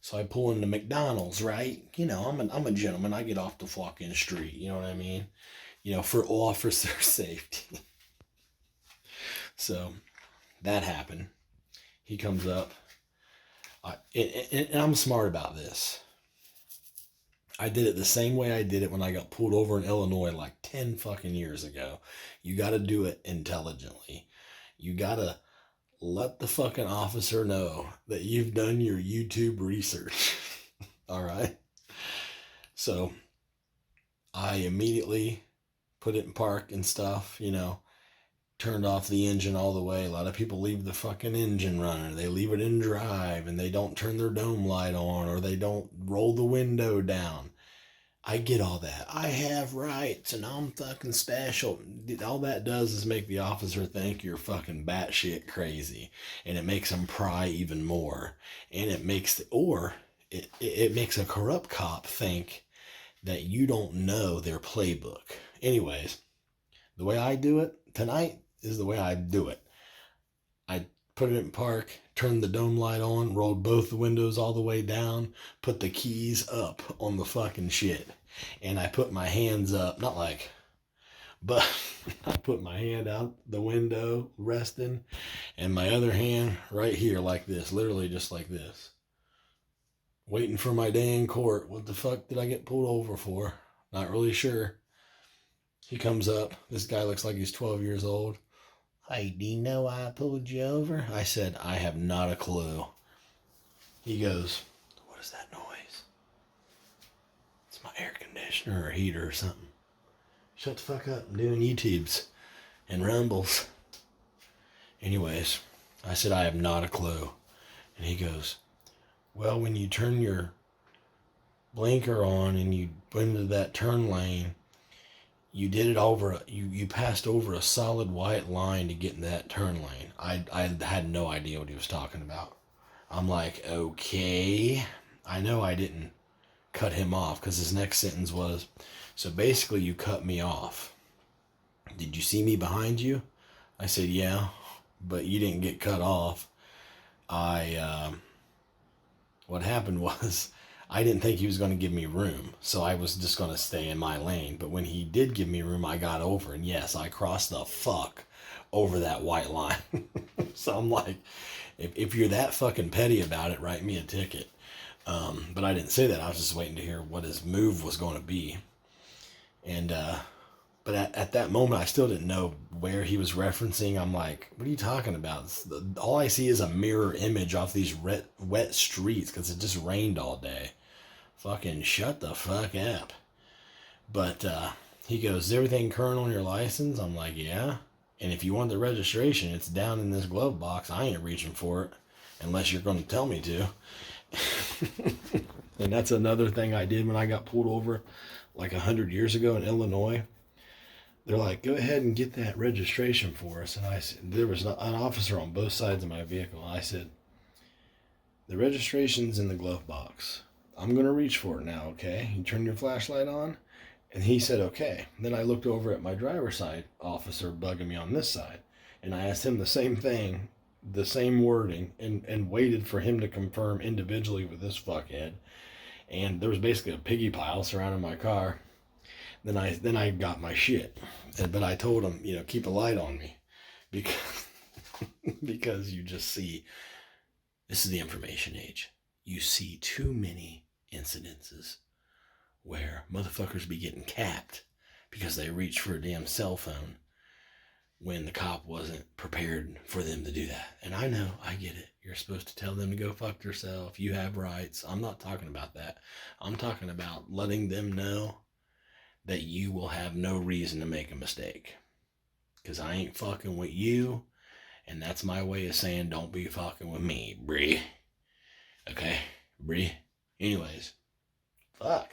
A: so I pull into McDonald's, right? You know, I'm a gentleman. I get off the fucking street. You know what I mean? You know, for officer safety. So that happened. He comes up. And I'm smart about this. I did it the same way I did it when I got pulled over in Illinois like 10 fucking years ago. You got to do it intelligently. You got to let the fucking officer know that you've done your YouTube research. All right. So I immediately put it in park and stuff, you know, turned off the engine all the way. A lot of people leave the fucking engine running. They leave it in drive and they don't turn their dome light on or they don't roll the window down. I get all that. I have rights and I'm fucking special. All that does is make the officer think you're fucking batshit crazy. And it makes them pry even more. And it makes, it makes a corrupt cop think that you don't know their playbook. Anyways, the way I do it tonight is the way I do it. I put it in park, turned the dome light on, rolled both the windows all the way down, put the keys up on the fucking shit. And I put my hands up, not like, but I put my hand out the window, resting, and my other hand right here like this, literally just like this. Waiting for my day in court. What the fuck did I get pulled over for? Not really sure. He comes up. This guy looks like he's 12 years old. Hey, do you know why I pulled you over? I said, I have not a clue. He goes, what is that noise? It's my air conditioner or heater or something. Shut the fuck up. I'm doing YouTubes and rumbles. Anyways, I said, I have not a clue. And he goes, well, when you turn your blinker on and you went into that turn lane, you did it over, you passed over a solid white line to get in that turn lane. I had no idea what he was talking about. I'm like, okay. I know I didn't cut him off because his next sentence was, so basically you cut me off. Did you see me behind you? I said, yeah, but you didn't get cut off. What happened was, I didn't think he was going to give me room, so I was just going to stay in my lane. But when he did give me room, I got over, and yes, I crossed the fuck over that white line. So I'm like, if you're that fucking petty about it, write me a ticket. But I didn't say that. I was just waiting to hear what his move was going to be. And but at that moment, I still didn't know where he was referencing. I'm like, what are you talking about? All I see is a mirror image off these wet streets because it just rained all day. Fucking shut the fuck up. But he goes, is everything current on your license? I'm like, yeah. And if you want the registration, it's down in this glove box. I ain't reaching for it unless you're going to tell me to. And that's another thing I did when I got pulled over like 100 years ago in Illinois. They're like, go ahead and get that registration for us. And I said, there was an officer on both sides of my vehicle. I said, the registration's in the glove box. I'm going to reach for it now, okay? You turn your flashlight on. And he said, okay. Then I looked over at my driver's side officer bugging me on this side. And I asked him the same thing, the same wording, and waited for him to confirm individually with this fuckhead. And there was basically a piggy pile surrounding my car. Then I got my shit. But I told him, keep a light on me. Because you just see, this is the information age. You see too many incidences where motherfuckers be getting capped because they reached for a damn cell phone when the cop wasn't prepared for them to do that. And I know, I get it. You're supposed to tell them to go fuck yourself. You have rights. I'm not talking about that. I'm talking about letting them know that you will have no reason to make a mistake. Because I ain't fucking with you. And that's my way of saying don't be fucking with me, Bree. Okay? Bree? Anyways. Fuck.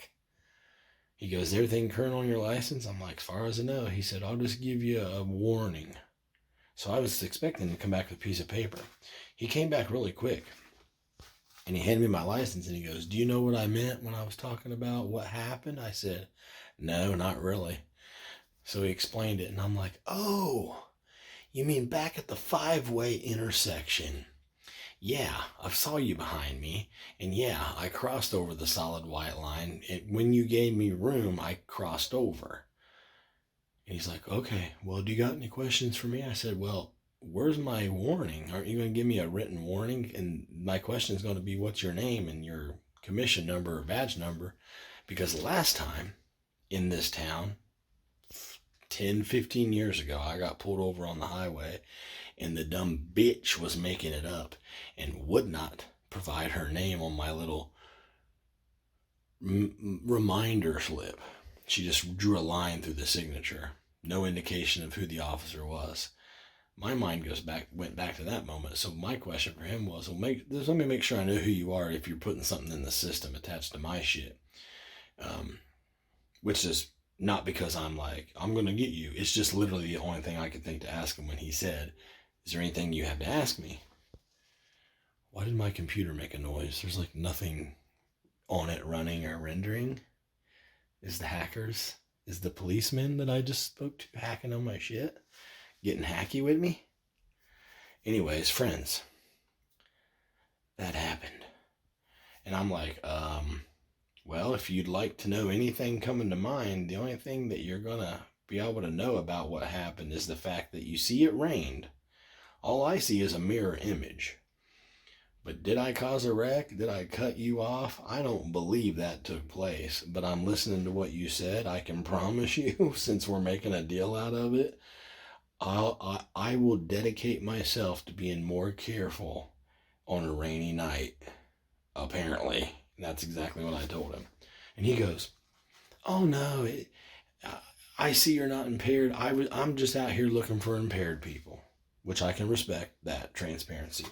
A: He goes, is everything current on your license? I'm like, as far as I know. He said, I'll just give you a warning. So I was expecting him to come back with a piece of paper. He came back really quick. And he handed me my license and he goes, do you know what I meant when I was talking about what happened? I said, no, not really. So he explained it and I'm like, oh, you mean back at the 5-way intersection? Yeah, I saw you behind me, and yeah, I crossed over the solid white line. When you gave me room, I crossed over. And he's like, okay, well, do you got any questions for me? I said, well, where's my warning? Aren't you going to give me a written warning? And my question is going to be, what's your name and your commission number or badge number? Because last time in this town, 10, 15 years ago, I got pulled over on the highway, and the dumb bitch was making it up and would not provide her name on my little reminder slip. She just drew a line through the signature. No indication of who the officer was. My mind went back to that moment. So my question for him was, well, let me make sure I know who you are if you're putting something in the system attached to my shit. Which is not because I'm like, I'm going to get you. It's just literally the only thing I could think to ask him when he said, is there anything you have to ask me? Why did my computer make a noise? There's like nothing on it running or rendering. Is the policeman that I just spoke to hacking on my shit? Getting hacky with me? Anyways, friends, that happened. And I'm like, well, if you'd like to know anything coming to mind, the only thing that you're going to be able to know about what happened is the fact that you see it rained. All I see is a mirror image. But did I cause a wreck? Did I cut you off? I don't believe that took place. But I'm listening to what you said. I can promise you, since we're making a deal out of it, I will dedicate myself to being more careful on a rainy night. Apparently. That's exactly what I told him. And he goes, oh no, I see you're not impaired. I'm just out here looking for impaired people. Which I can respect that transparency,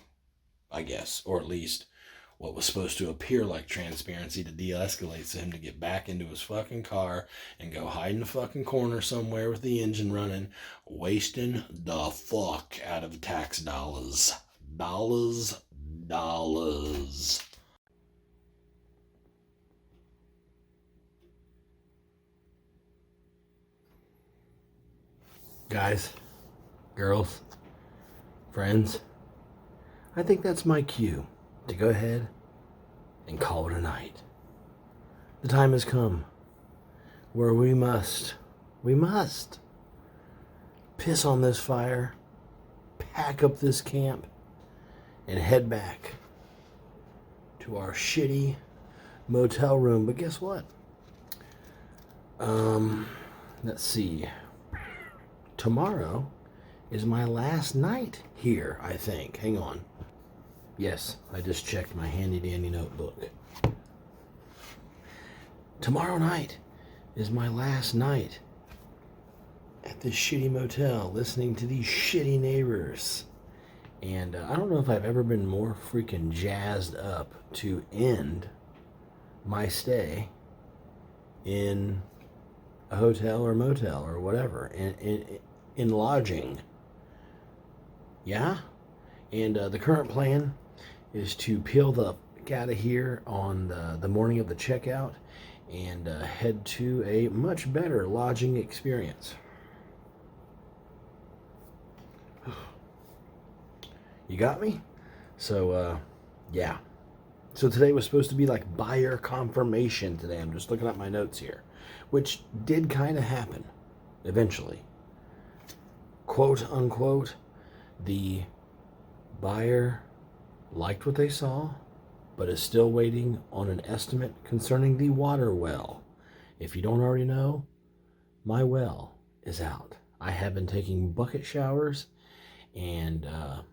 A: I guess. Or at least what was supposed to appear like transparency to de-escalate so him to get back into his fucking car and go hide in the fucking corner somewhere with the engine running, wasting the fuck out of tax dollars. Dollars. Guys, girls, friends, I think that's my cue to go ahead and call it a night. The time has come where we must piss on this fire, pack up this camp, and head back to our shitty motel room. But guess what? Let's see. Tomorrow is my last night here, I think. Hang on. Yes, I just checked my handy dandy notebook. Tomorrow night is my last night at this shitty motel listening to these shitty neighbors. And I don't know if I've ever been more freaking jazzed up to end my stay in a hotel or motel or whatever, in lodging. Yeah? And the current plan is to peel the fuck out of here on the morning of the checkout and head to a much better lodging experience. You got me? So, yeah. So today was supposed to be like buyer confirmation today. I'm just looking at my notes here, which did kind of happen eventually. Quote unquote, the buyer liked what they saw, but is still waiting on an estimate concerning the water well. If you don't already know, my well is out. I have been taking bucket showers and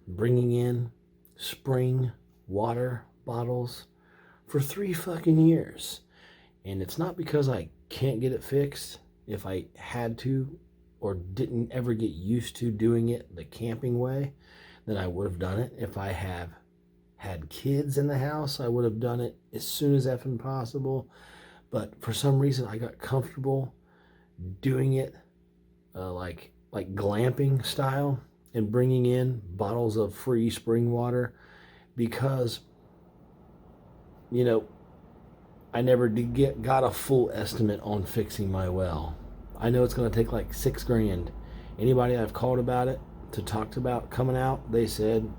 A: bringing in spring water bottles for 3 fucking years. And it's not because I can't get it fixed. If I had to or didn't ever get used to doing it the camping way, then I would have done it. If I have had kids in the house, I would have done it as soon as effing possible. But for some reason, I got comfortable doing it like glamping style and bringing in bottles of free spring water because, you know, I never got a full estimate on fixing my well. I know it's going to take like $6,000. Anybody I've called about it to talk about coming out, they said,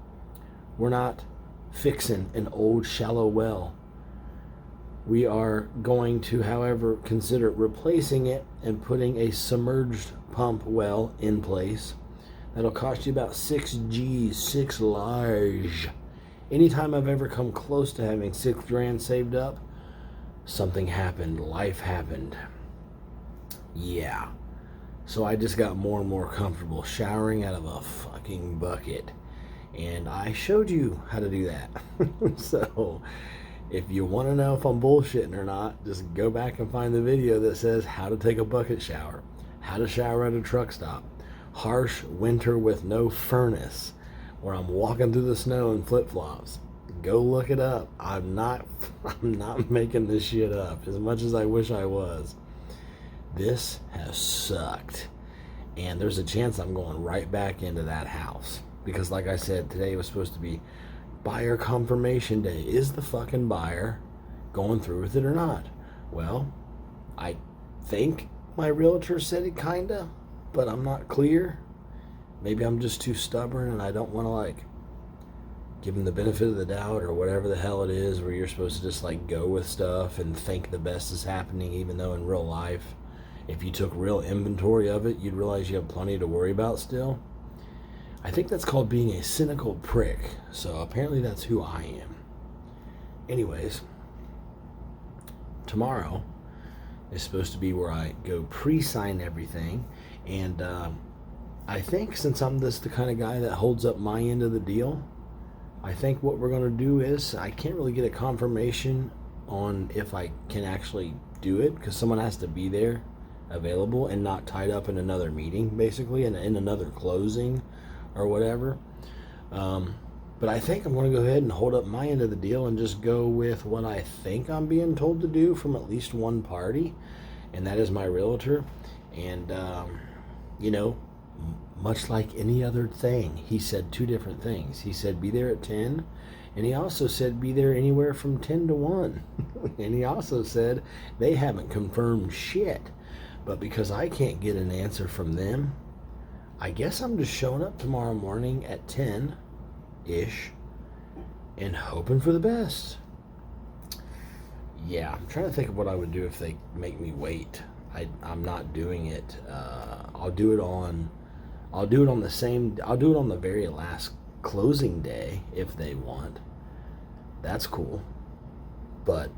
A: we're not fixing an old shallow well. We are going to, however, consider replacing it and putting a submerged pump well in place. That'll cost you about 6 G's, 6 large. Anytime I've ever come close to having $6,000 saved up, something happened, life happened. Yeah. So I just got more and more comfortable showering out of a fucking bucket. And I showed you how to do that. So if you want to know if I'm bullshitting or not, just go back and find the video that says how to take a bucket shower, how to shower at a truck stop, harsh winter with no furnace, where I'm walking through the snow in flip-flops. Go look it up. I'm not making this shit up, as much as I wish I was. This has sucked. And there's a chance I'm going right back into that house. Because like I said, today was supposed to be buyer confirmation day. Is the fucking buyer going through with it or not? Well, I think my realtor said it kinda, but I'm not clear. Maybe I'm just too stubborn and I don't want to like give him the benefit of the doubt or whatever the hell it is, where you're supposed to just like go with stuff and think the best is happening, even though in real life, if you took real inventory of it, you'd realize you have plenty to worry about still. I think that's called being a cynical prick. So apparently that's who I am. Anyways, tomorrow is supposed to be where I go pre-sign everything. And I think since I'm the kind of guy that holds up my end of the deal, I think what we're going to do is, I can't really get a confirmation on if I can actually do it, because someone has to be there available and not tied up in another meeting, basically, in another closing or whatever. But I think I'm going to go ahead and hold up my end of the deal and just go with what I think I'm being told to do from at least one party, and that is my realtor. And, you know, much like any other thing, he said 2 different things. He said be there at 10, and he also said be there anywhere from 10 to 1. And he also said they haven't confirmed shit. But because I can't get an answer from them, I guess I'm just showing up tomorrow morning at 10-ish and hoping for the best. Yeah, I'm trying to think of what I would do if they make me wait. I'm not doing it. I'll do it on the very last closing day if they want. That's cool. But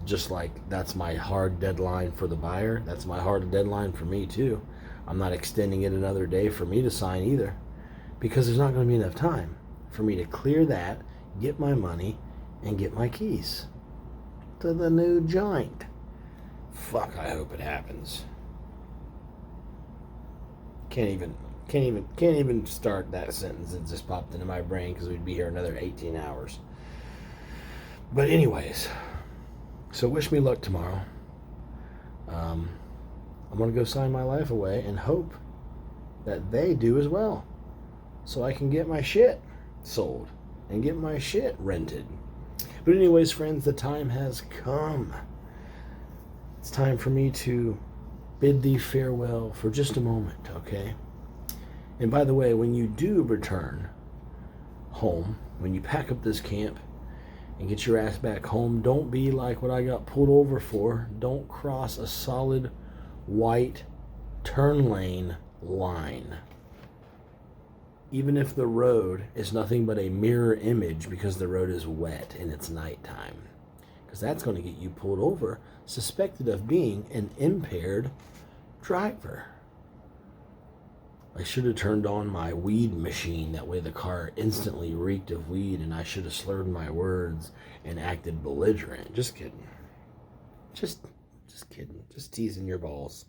A: just like that's my hard deadline for the buyer, that's my hard deadline for me too. I'm not extending it another day for me to sign either, because there's not going to be enough time for me to clear that, get my money, and get my keys to the new joint. Fuck, I hope it happens. Can't even start that sentence. It just popped into my brain because we'd be here another 18 hours. But anyways, so wish me luck tomorrow. I'm going to go sign my life away and hope that they do as well, so I can get my shit sold and get my shit rented. But anyways, friends, the time has come. It's time for me to bid thee farewell for just a moment, okay? And by the way, when you do return home, when you pack up this camp and get your ass back home, don't be like what I got pulled over for. Don't cross a solid white turn lane line. Even if the road is nothing but a mirror image because the road is wet and it's nighttime. Because that's going to get you pulled over, suspected of being an impaired driver. I should have turned on my weed machine. That way the car instantly reeked of weed, and I should have slurred my words and acted belligerent. Just kidding. Just kidding. Just teasing your balls.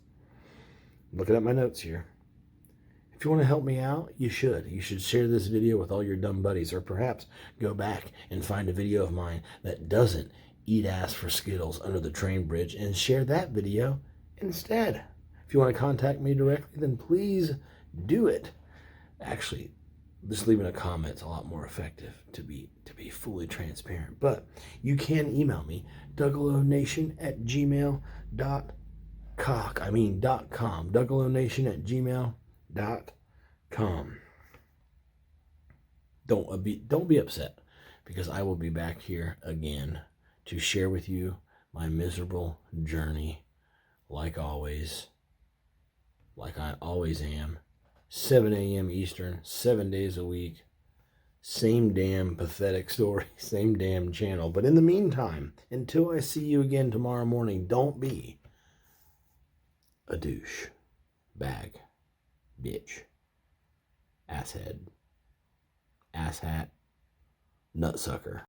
A: Looking at my notes here. If you want to help me out, you should. You should share this video with all your dumb buddies, or perhaps go back and find a video of mine that doesn't eat ass for Skittles under the train bridge and share that video instead. If you want to contact me directly, then please do it. Actually, just leaving a comment is a lot more effective, to be fully transparent. But you can email me, dougalonation@gmail.com. dougalonation@gmail.com. Don't be upset, because I will be back here again to share with you my miserable journey, like always, like I always am. 7 a.m. Eastern, 7 days a week. Same damn pathetic story, same damn channel. But in the meantime, until I see you again tomorrow morning, don't be a douche, bag, bitch, asshead, asshat, nutsucker.